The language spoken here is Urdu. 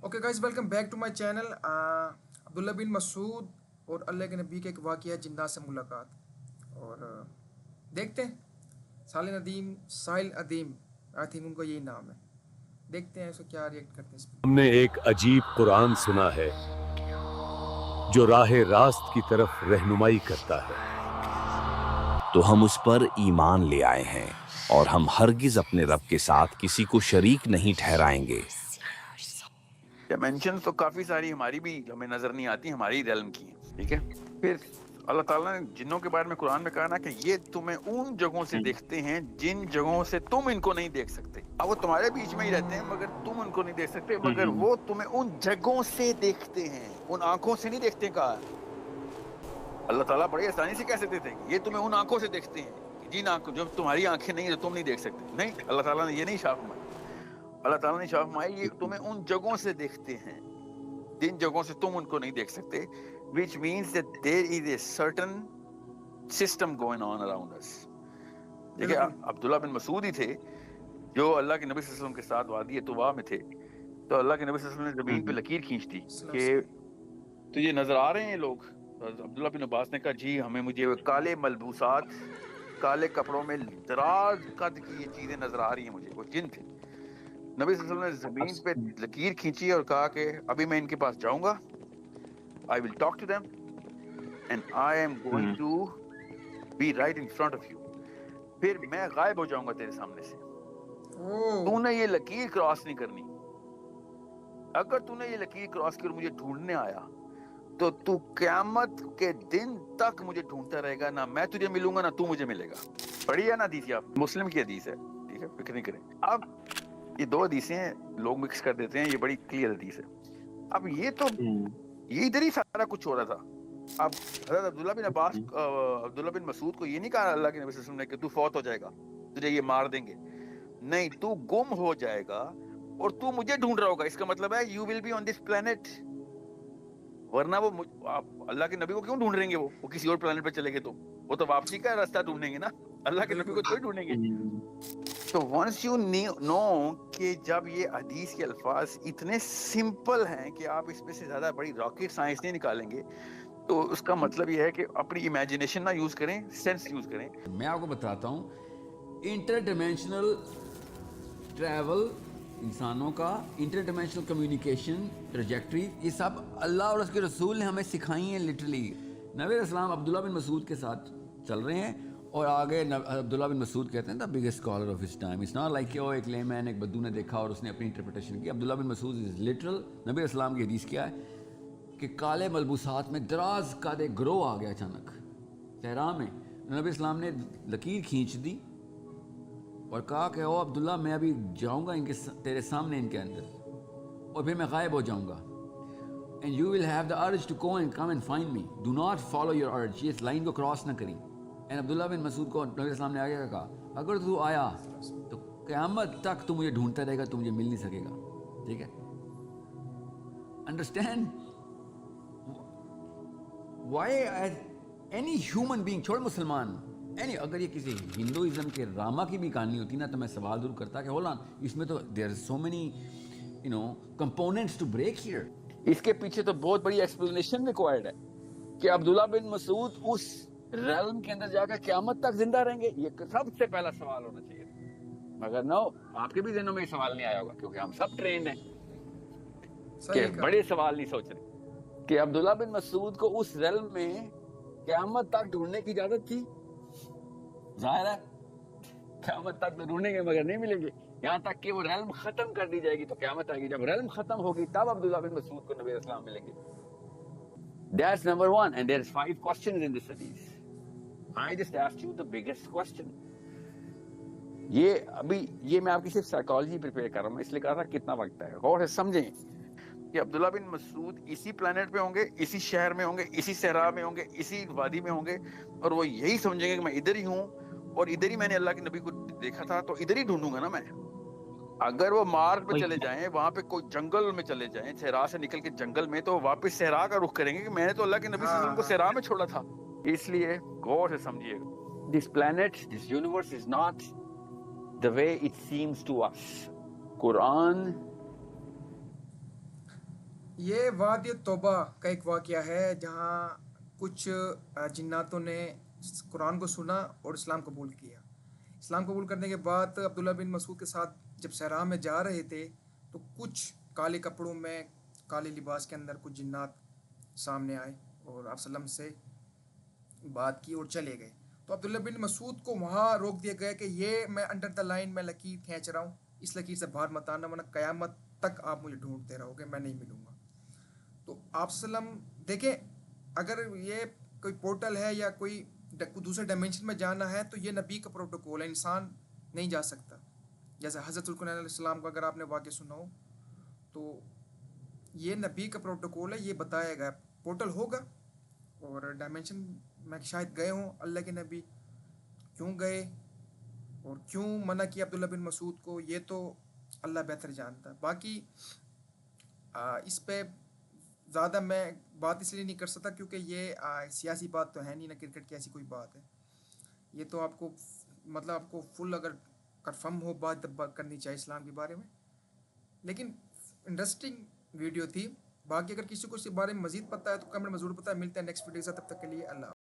Okay guys welcome back to my channel. عبداللہ بن مسعود اور اللہ کے نبی کا ایک واقعہ ہے جنات سے ملاقات. اور دیکھتے ہیں ساحل ادیم آئی تھنک ان کا یہی نام ہے. دیکھتے ہیں اس کو کیا ریئیکٹ کرتے ہیں اس پہ. ہم نے ایک عجیب قرآن سنا ہے جو راہ راست کی طرف رہنمائی کرتا ہے. تو ہم اس پر ایمان لے آئے ہیں اور ہم ہرگز اپنے رب کے ساتھ کسی کو شریک نہیں ٹھہرائیں گے. ڈائمینشن تو کافی ساری ہماری بھی ہمیں نظر نہیں آتی، ہماری ریلم کی ہیں. ٹھیک ہے، پھر اللہ تعالیٰ نے جنوں کے بارے میں قرآن میں کہا نا کہ یہ تمہیں ان جگہوں سے دیکھتے ہیں جن جگہوں سے تم ان کو نہیں دیکھ سکتے. اب وہ تمہارے بیچ میں ہی رہتے ہیں مگر تم ان کو نہیں دیکھ سکتے، مگر وہ تمہیں ان جگہوں سے دیکھتے ہیں، ان آنکھوں سے نہیں دیکھتے. کہا اللہ تعالیٰ بڑی آسانی سے کہہ سکتے تھے کہ یہ تمہیں ان آنکھوں سے دیکھتے ہیں جن آنکھوں جو تمہاری آنکھیں نہیں تو تم نہیں دیکھ سکتے. نہیں، اللہ تعالیٰ نے یہ نہیں شاف مائی. اللہ تعالیٰ نے شاف مائی یہ تمہیں ان جگہوں سے دیکھتے ہیں جن جگہوں سے تم ان کو نہیں دیکھ سکتے. which means that there is a certain system going on around us. دیکھیں عبداللہ بن مسعود ہی تھے جو اللہ کے نبی صلی اللہ علیہ وسلم کے ساتھ وادی طوا میں تھے. تو اللہ کے نبی صلی اللہ علیہ وسلم نے زمین پہ لکیر کھینچ دی کہ تجھے نظر آ رہے ہیں لوگ. عبداللہ بن عباس نے کہا جی ہمیں مجھے کالے ملبوسات، کالے کپڑوں میں دراز قد کی یہ چیزیں نظر آ رہی ہیں مجھے. وہ جن تھے. نبی صلی اللہ علیہ وسلم نے زمین پہ لکیر کھینچی اور کہا کہ ابھی میں ان کے پاس جاؤں گا. I will talk to them and I am going to be right in front of you. پھر میں غائب ہو جاؤں گا تیرے سامنے سے. تو نے یہ لکیر کراس نہیں کرنی. اگر تو نے یہ لکیر کراس کر مجھے ڈھونڈنے آیا تو تو قیامت کے دن تک مجھے ڈھونڈتا رہے گا. نہ میں تجھے ملوں گا نہ تو مجھے ملے گا. پڑھی ہے نا حدیث؟ آپ مسلم کی حدیث ہے. ٹھیک ہے، فکر نہیں کریں. اب یہ دو حدیثیں لوگ مکس کر دیتے ہیں، یہ بڑی کلیئر حدیث ہے. اب یہ تو یہ ادھر ہی سارا کچھ ہو رہا تھا. اب حضرت عبداللہ بن عباس عبداللہ بن مسعود کو یہ نہیں کہا اللہ کے نبی صلی اللہ علیہ وسلم نے کہ تو فوت ہو جائے گا، تجھے یہ مار دیں گے. نہیں، تو گم ہو جائے گا اور تو مجھے ڈھونڈ رہا ہوگا. اس کا مطلب ہے you will be on this planet. ورنہ وہ اللہ کے نبی کو کیوں ڈھونڈ رہیں گے؟ وہ کسی اور پلانٹ پہ چلے گئے تو وہ تو واپسی کا راستہ ڈھونڈیں گے نا، اللہ کے نبی کو تھوڑی ڈھونڈیں گے. تو ونس یو نو کہ جب یہ حدیث کے الفاظ اتنے سمپل ہیں کہ آپ اس میں سے زیادہ بڑی راکٹ سائنس نہیں نکالیں گے، تو اس کا مطلب یہ ہے کہ اپنی امیجنیشن نہ یوز کریں، سینس یوز کریں. میں آپ کو بتاتا ہوں انٹر ڈیمینشنل ٹریول انسانوں کا، انٹر ڈیمینشنل کمیونیکیشن ٹریجیکٹری، یہ سب اللہ اور اس کے رسول نے ہمیں سکھائی ہیں. لٹرلی نبی علیہ السلام عبداللہ بن مسعود کے ساتھ چل رہے ہیں اور آگے عبداللہ بن مسعود کہتے ہیں the biggest scholar of his time. It's not like کہ ایک لے مین ایک بدو نے دیکھا اور اس نے اپنی انٹرپریٹیشن کی. عبداللہ بن مسعود از لٹرل. نبی علیہ السلام کی حدیث کیا ہے کہ کالے ملبوسات میں دراز کا ایک گروہ آ گیا اچانک صحرا میں. نبی اسلام نے لکیر کھینچ دی اور کہا کہ او عبداللہ میں ابھی جاؤں گا ان کے تیرے سامنے ان کے اندر اور پھر میں غائب ہو جاؤں گا. And you will have the urge to go and come and find me. Do not follow your urge. یہ اس لائن کو کراس نہ کریں. اینڈ عبداللہ بن مسعود کو نبی اسلام نے آگے کہا اگر تو آیا تو قیامت تک تو مجھے ڈھونڈتا رہے گا، تو مجھے مل نہیں سکے گا. ٹھیک ہے، understand why as any human being, چھوڑ مسلمان، اگر یہ کسی ہندوازم کے راما کی بھی کہانی ہوتی نا تو میں سوال ضرور کرتا کہ ہولڈ آن، اس میں تو there so many components to break here. اس کے پیچھے تو بہت بڑی ایکسپلینیشن ریکوائرڈ ہے کہ عبداللہ بن مسعود اس ریلم کے اندر جا کر قیامت تک زندہ رہیں گے. یہ سب سے پہلا سوال ہونا چاہیے. مگر نو، آپ کے بھی ذہنوں میں یہ سوال نہیں آیا ہوگا کیونکہ ہم سب ٹرینڈ ہیں کہ بڑے سوال نہیں سوچ رہے. کہ عبداللہ بن مسعود کو اس ریلم میں قیامت تک ڈھونڈنے کی اجازت تھی. ظاہر ہے قیامت تک تو ڈھونڈیں گے مگر نہیں ملیں گے، یہاں تک کہ وہ ریلم ختم کر دی جائے گی تو قیامت آئے گی. جب ریلم ختم ہوگی تب عبداللہ بن مسعود کو نبی اسلام ملیں گے. That's number one, and there's 5 questions in this hadith. I just asked you the biggest question. یہ میں آپ کی صرف سائیکالوجی پریپیئر کر رہا ہوں، اس لیے کہا تھا کتنا وقت ہے. غور سے سمجھیں کہ عبداللہ بن مسعود اسی پلانٹ پہ ہوں گے، اسی شہر میں ہوں گے، اسی صحرا میں ہوں گے، اسی وادی میں ہوں گے، اور وہ یہی سمجھیں گے کہ میں ادھر ہی ہوں اور ادھر ہی میں نے اللہ کے نبی کو دیکھا تھا تو ادھر ہی ڈھونڈوں گا نا میں. اگر وہ مارگ پہ چلے جائیں، وہاں پہ کوئی جنگل میں چلے جائیں، صحرا سے نکل کے جنگل میں، تو واپس صحرا کا رخ کریں گے کہ میں نے تو اللہ کے نبی صلی اللہ علیہ وسلم کو صحرا میں چھوڑا تھا. اس لیے غور سے سمجھیے گا، this plant, this universe is not the way it seems to us. قرآن یہ وادی توبہ کا ایک واقعہ ہے جہاں کچھ جناتوں نے قرآن کو سنا اور اسلام قبول کیا. اسلام قبول کرنے کے بعد عبداللہ بن مسعود کے ساتھ جب صحرا میں جا رہے تھے تو کچھ کالے کپڑوں میں کالے لباس کے اندر کچھ جنات سامنے آئے اور آپ وسلم سے بات کی اور چلے گئے. تو عبداللہ بن مسعود کو وہاں روک دیا گیا کہ یہ میں انڈر دا لائن میں لکیر کھینچ رہا ہوں, اس لکیر سے باہر مت آنا ورنہ قیامت تک آپ مجھے ڈھونڈتے رہو گے, میں نہیں ملوں گا. تو آپ وسلم دیکھیں, اگر یہ کوئی پورٹل ہے یا کوئی دوسرے ڈائمینشن میں جانا ہے تو یہ نبی کا پروٹوکول ہے, انسان نہیں جا سکتا. جیسے حضرت القرآن علیہ السلام کا اگر آپ نے واقعہ سنا ہو تو یہ نبی کا پروٹوکول ہے, یہ بتایا گیا پورٹل ہوگا. اور ڈائمینشن میں شاید گئے ہوں اللہ کے نبی, کیوں گئے اور کیوں منع کیا عبداللہ بن مسعود کو, یہ تو اللہ بہتر جانتا ہے. باقی اس پہ زیادہ میں بات اس لیے نہیں کر سکتا کیونکہ یہ سیاسی بات تو ہے نہیں, نہ کرکٹ کی ایسی کوئی بات ہے. یہ تو آپ کو مطلب آپ کو فل اگر کنفرم ہو بات کرنی چاہیے اسلام کے بارے میں. لیکن انٹرسٹنگ ویڈیو تھی. باقی اگر کسی کو اس کے بارے میں مزید پتہ ہے تو کمنٹ میں ضرور پتہ ہے. ملتے ہیں نیکسٹ ویڈیو سے, تب تک کے لیے اللہ.